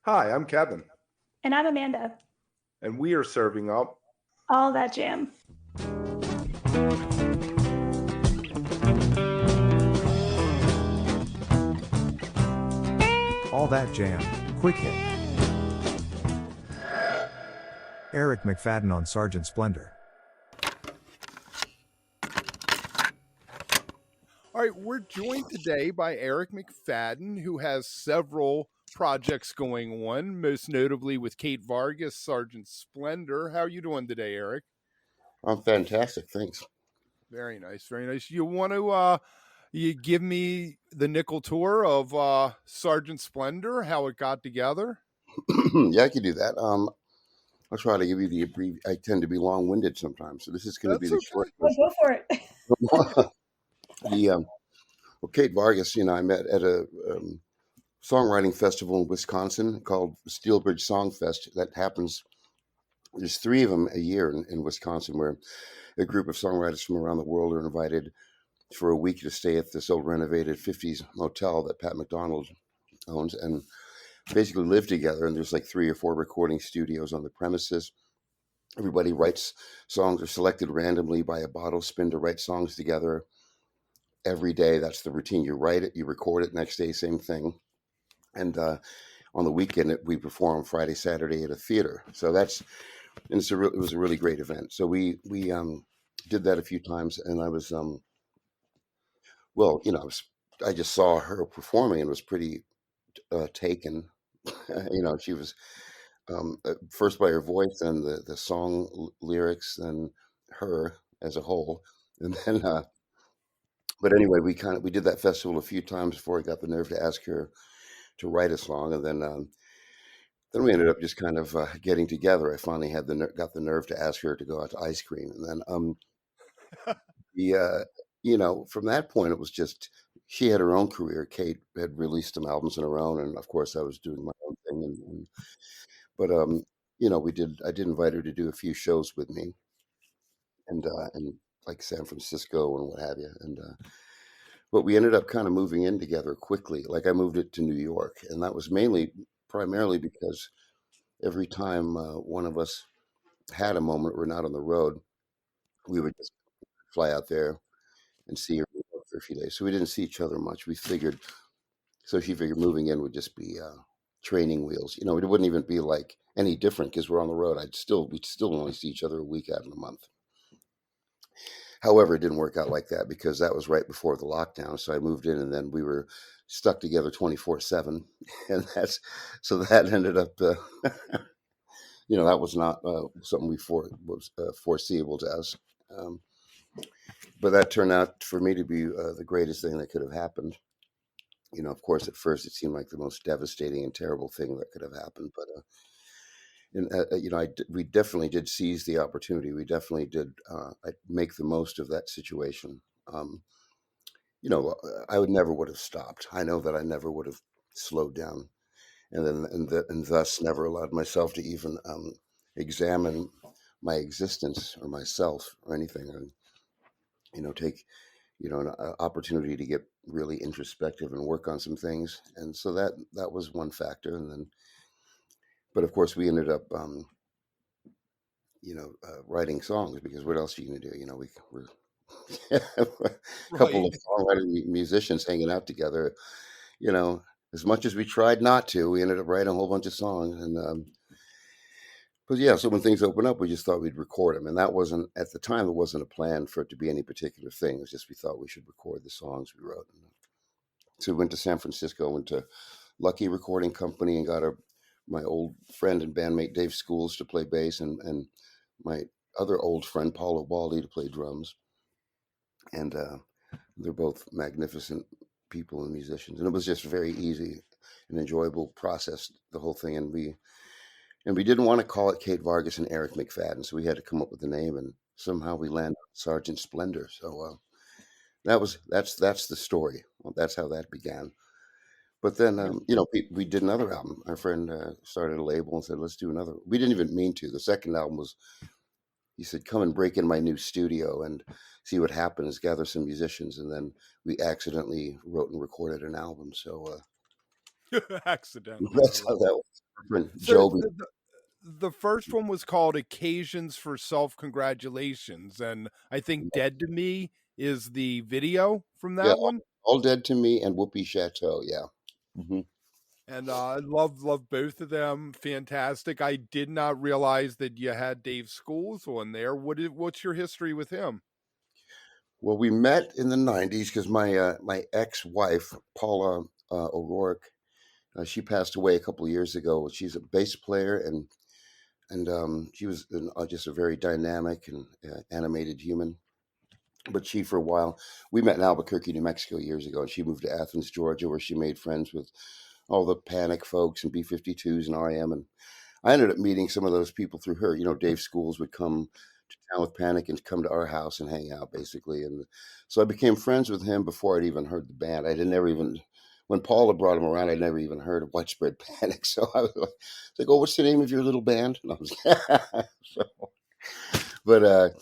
Hi, I'm Kevin, And I'm Amanda. and we are serving up All that jam. All That Jam, Quick Hit. Eric McFadden on Sergeant Splendor. All right, we're joined today by Eric McFadden, who has several projects going on, most notably with Kate Vargas, Sergeant Splendor. How are you doing today, Eric? I'm fantastic, thanks. Very nice, very nice. You want to you give me the nickel tour of Sergeant Splendor, how it got together? Yeah, I could do that. I'll try to give you the I tend to be long-winded sometimes, so this is going to be That's the okay. short Well, go for it. version. Well, Kate Vargas, I met at a songwriting festival in Wisconsin called Steelbridge Song Fest. That happens. There's three of them a year in Wisconsin, where a group of songwriters from around the world are invited for a week to stay at this old renovated '50s motel that Pat McDonald owns, and basically live together. And there's like 3 or 4 recording studios on the premises. Everybody writes songs, are selected randomly by a bottle spin to write songs together every day. That's the routine. You write it, you record it, next day, same thing. And on the weekend, we perform Friday, Saturday at a theater. So it was a really great event. So we did that a few times, and I was well, I just saw her performing and was pretty taken. She was first by her voice and the song lyrics and her as a whole. And then, but anyway, we did that festival a few times before I got the nerve to ask her to write a song. And then we ended up just kind of getting together. I finally got the nerve to ask her to go out to ice cream. And then, the, from that point, it was just, she had her own career. Kate had released some albums on her own. And of course I was doing my own thing. But I did invite her to do a few shows with me, and like San Francisco and what have you, but we ended up kind of moving in together quickly. Like I moved it to New York, and that was primarily because every time one of us had a moment, we're not on the road, we would just fly out there and see her for a few days. So we didn't see each other much. She figured moving in would just be training wheels. It wouldn't even be like any different because we're on the road. We'd still only see each other a week out of the month. However, it didn't work out like that because that was right before the lockdown. So I moved in, and then we were stuck together 24/7, and that ended up, that was not something was foreseeable to us. Um, but that turned out for me to be the greatest thing that could have happened. Of course, at first it seemed like the most devastating and terrible thing that could have happened, but we definitely did seize the opportunity. We definitely did make the most of that situation. I would have stopped. I know that I never would have slowed down, and thus never allowed myself to even examine my existence or myself or anything, and take an opportunity to get really introspective and work on some things. And so that was one factor, but of course we ended up writing songs, because what else are you going to do? We're a couple Right. of songwriting musicians hanging out together. You know, as much as we tried not to, we ended up writing a whole bunch of songs. And but yeah, so when things opened up, we just thought we'd record them, and that wasn't at the time. It wasn't a plan for it to be any particular thing. It was just we thought we should record the songs we wrote. So we went to San Francisco, went to Lucky Recording Company, and got my old friend and bandmate Dave Schools to play bass, and my other old friend Paula Waldy to play drums. And they're both magnificent people and musicians, and it was just very easy and enjoyable process, the whole thing. And we didn't want to call it Kate Vargas and Eric McFadden, so we had to come up with a name, and somehow we landed on Sergeant Splendor. So that's the story. Well, that's how that began. But then we did another album. Our friend started a label and said, let's do another. We didn't even mean to. The second album was, he said, come and break in my new studio and see what happens, gather some musicians. And then we accidentally wrote and recorded an album. So Accidentally. I that's how love that was. Different So Joby. the first one was called Occasions for Self-Congratulations, and I think Dead to Me is the video from Yeah, that one. All Dead to Me and Whoopi Chateau. Yeah. Hmm. And I love both of them. Fantastic. I did not realize that you had Dave Schools on there. What's your history with him? Well, we met in the '90s because my ex-wife Paula O'Rourke, she passed away a couple of years ago. She's a bass player and she was just a very dynamic and animated human. But she, for a while, we met in Albuquerque, New Mexico years ago, and she moved to Athens, Georgia, where she made friends with all the Panic folks and B-52s and REM. And I ended up meeting some of those people through her. Dave Schools would come to town with Panic and come to our house and hang out, basically. And so I became friends with him before I'd even heard the band. I had never even, when Paula brought him around, I'd never even heard of Widespread Panic. So I was like, oh, what's the name of your little band? And I was, so, but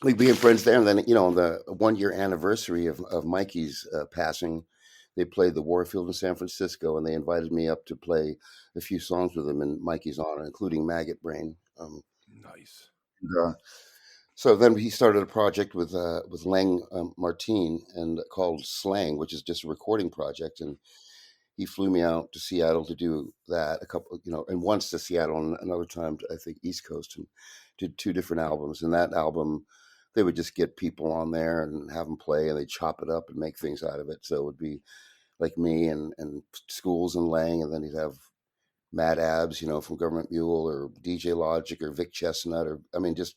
we became friends there. And then, on the 1 year anniversary of Mikey's passing, they played the Warfield in San Francisco, and they invited me up to play a few songs with them in Mikey's honor, including Maggot Brain. Nice. And, so then he started a project with Lang Martine and called Slang, which is just a recording project. And he flew me out to Seattle to do that and once to Seattle and another time to, I think, East Coast, and did 2 different albums. And that album, they would just get people on there and have them play, and they chop it up and make things out of it. So it would be like me and Schools and Lang, and then he'd have Matt Abs, from Government Mule, or DJ Logic, or Vic Chestnut, or just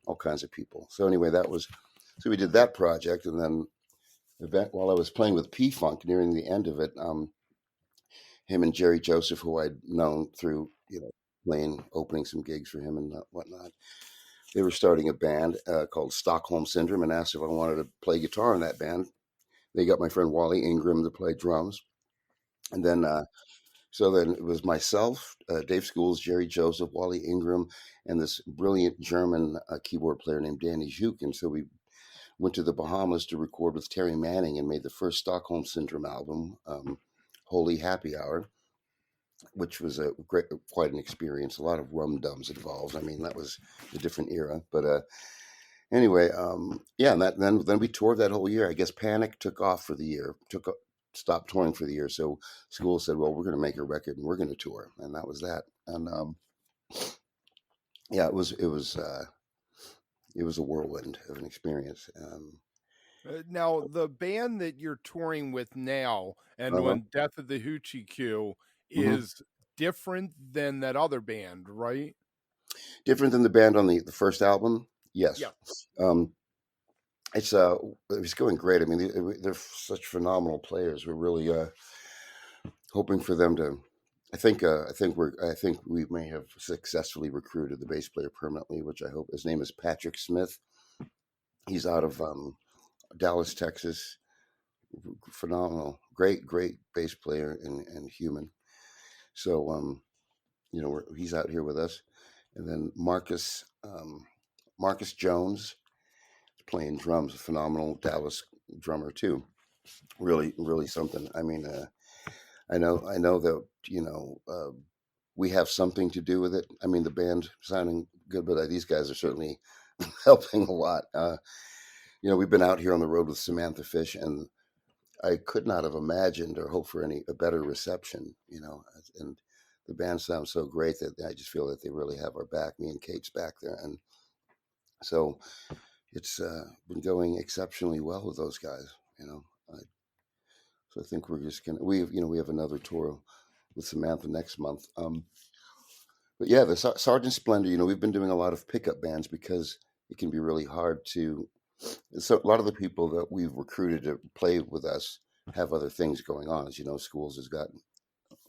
all kinds of people. So anyway, so we did that project, and then while I was playing with P Funk nearing the end of it, him and Jerry Joseph, who I'd known through playing, opening some gigs for him and whatnot, they were starting a band called Stockholm Syndrome, and asked if I wanted to play guitar in that band. They got my friend Wally Ingram to play drums, and then so then it was myself, Dave Schools, Jerry Joseph, Wally Ingram, and this brilliant German keyboard player named Danny Zuk. And so we went to the Bahamas to record with Terry Manning and made the first Stockholm Syndrome album, Holy Happy Hour, which was quite an experience. A lot of rum dums involved. That was a different era. But anyway, yeah, and then we toured that whole year. I guess Panic took off for the year, stopped touring for the year. So School said, well, we're going to make a record and we're going to tour. And that was that. And yeah, it was a whirlwind of an experience. Now, the band that you're touring with now and on Death of the Hoochie Q is different than that other band, right? Different than the band on the first album? Yes. Yeah. It's going great. They're such phenomenal players. We're really hoping for them to. I think we may have successfully recruited the bass player permanently, which I hope. His name is Patrick Smith. He's out of Dallas, Texas. Phenomenal, great bass player and human. So he's out here with us, and then Marcus Jones playing drums, a phenomenal Dallas drummer too. Really, really something. I know that we have something to do with it. The band sounding good, but these guys are certainly helping a lot. We've been out here on the road with Samantha Fish, and I could not have imagined or hoped for a better reception. And the band sounds so great that I just feel that they really have our back. Me and Kate's back there, and so it's been going exceptionally well with those guys. So I think we're just gonna we have another tour with Samantha next month. But yeah, the Sergeant Splendor. We've been doing a lot of pickup bands because it can be really hard to. So a lot of the people that we've recruited to play with us have other things going on. As you know, Schools has got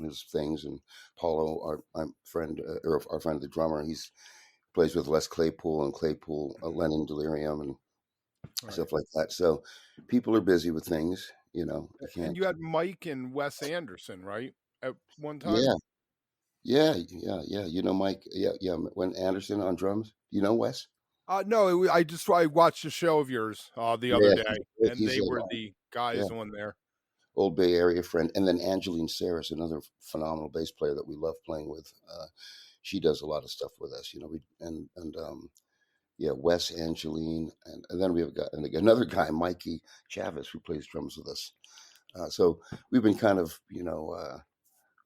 his things, and Paulo, our friend, or our friend, the drummer, he's plays with Les Claypool and Lennon Delirium, and stuff like that. So people are busy with things. You can't. And you had Mike and Wes Anderson, right? At one time? Yeah. Mike. Yeah. When Anderson on drums. Wes? No, I watched a show of yours the other day, and they were the guys on there. old Bay Area friend, and then Angeline Saris, another phenomenal bass player that we love playing with. She does a lot of stuff with us, yeah, Wes, Angeline, and then we have got another guy, Mikey Chavez, who plays drums with us. So we've been kind of,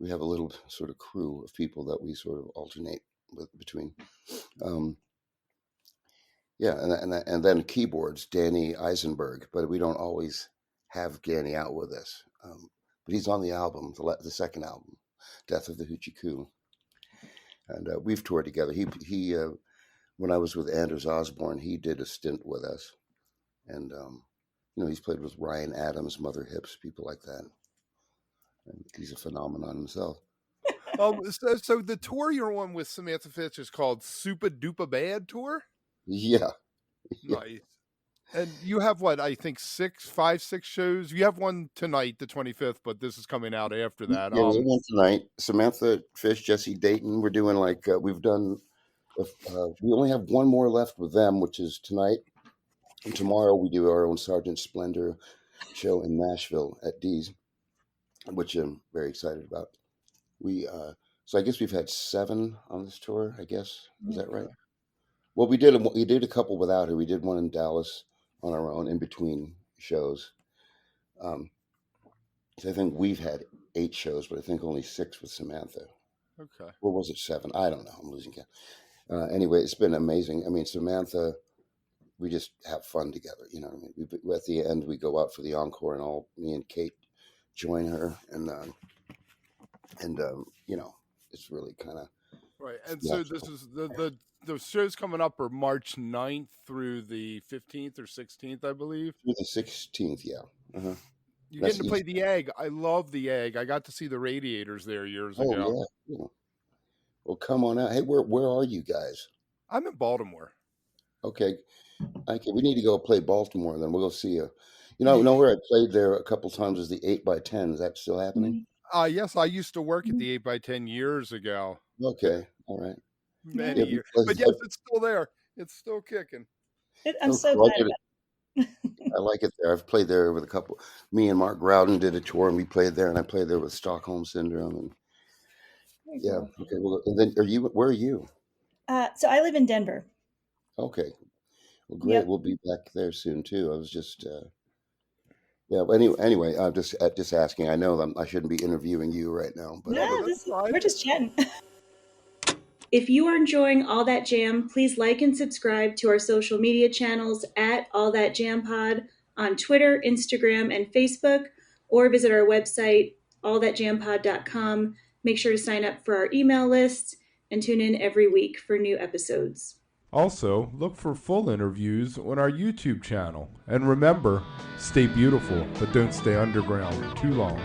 we have a little sort of crew of people that we sort of alternate between. Yeah, and then keyboards, Danny Eisenberg, but we don't always have Danny out with us. But he's on the album, the second album, Death of the Hoochie Coo. And we've toured together. He when I was with Anders Osborne, he did a stint with us. And, he's played with Ryan Adams, Mother Hips, people like that. And he's a phenomenon himself. So the tour you're on with Samantha Fish is called SUPADUPABAD Tour? Yeah. Nice. And you have what, I think 6 shows? You have one tonight, the 25th, but this is coming out after that. Yeah, we have one tonight. Samantha Fish, Jesse Dayton. We're doing we've done, we only have one more left with them, which is tonight. And tomorrow we do our own Sergeant Splendor show in Nashville at Dee's, which I'm very excited about. So I guess we've had 7 on this tour, I guess. Is that right? Well, we did a couple without her. We did one in Dallas on our own in between shows. So I think we've had 8 shows, but I think only 6 with Samantha. Okay. Or was it 7? I don't know. I'm losing count. Anyway, it's been amazing. I mean, Samantha, we just have fun together. You know what I mean? At the end, we go out for the encore, and me and Kate join her, and it's really kind of right. And so this is the shows coming up are March 9th through the 15th or 16th, I believe. Through the 16th, yeah. Uh-huh. You're getting to play the Egg. I love the Egg. I got to see the Radiators there years ago. Yeah. Well, come on out. Hey, where are you guys? I'm in Baltimore. Okay. We need to go play Baltimore, then we'll go see you. You know where I played there a couple times is the 8x10. Is that still happening? Yes, I used to work at the 8x10 years ago. Okay, all right. Many years. But yes, it's still there. It's still kicking. I'm so glad about it. I like it there. I've played there with a couple. Me and Mark Rowden did a tour, and we played there, and I played there with Stockholm Syndrome. And yeah, okay. Well, and then where are you? So I live in Denver. Okay. Well, great. Yep. We'll be back there soon too. I was just, yeah. But anyway, I'm just asking. I know I shouldn't be interviewing you right now, but we're just chatting. If you are enjoying All That Jam, please like and subscribe to our social media channels at All That Jam Pod on Twitter, Instagram, and Facebook, or visit our website, allthatjampod.com. Make sure to sign up for our email list and tune in every week for new episodes. Also, look for full interviews on our YouTube channel. And remember, stay beautiful, but don't stay underground too long.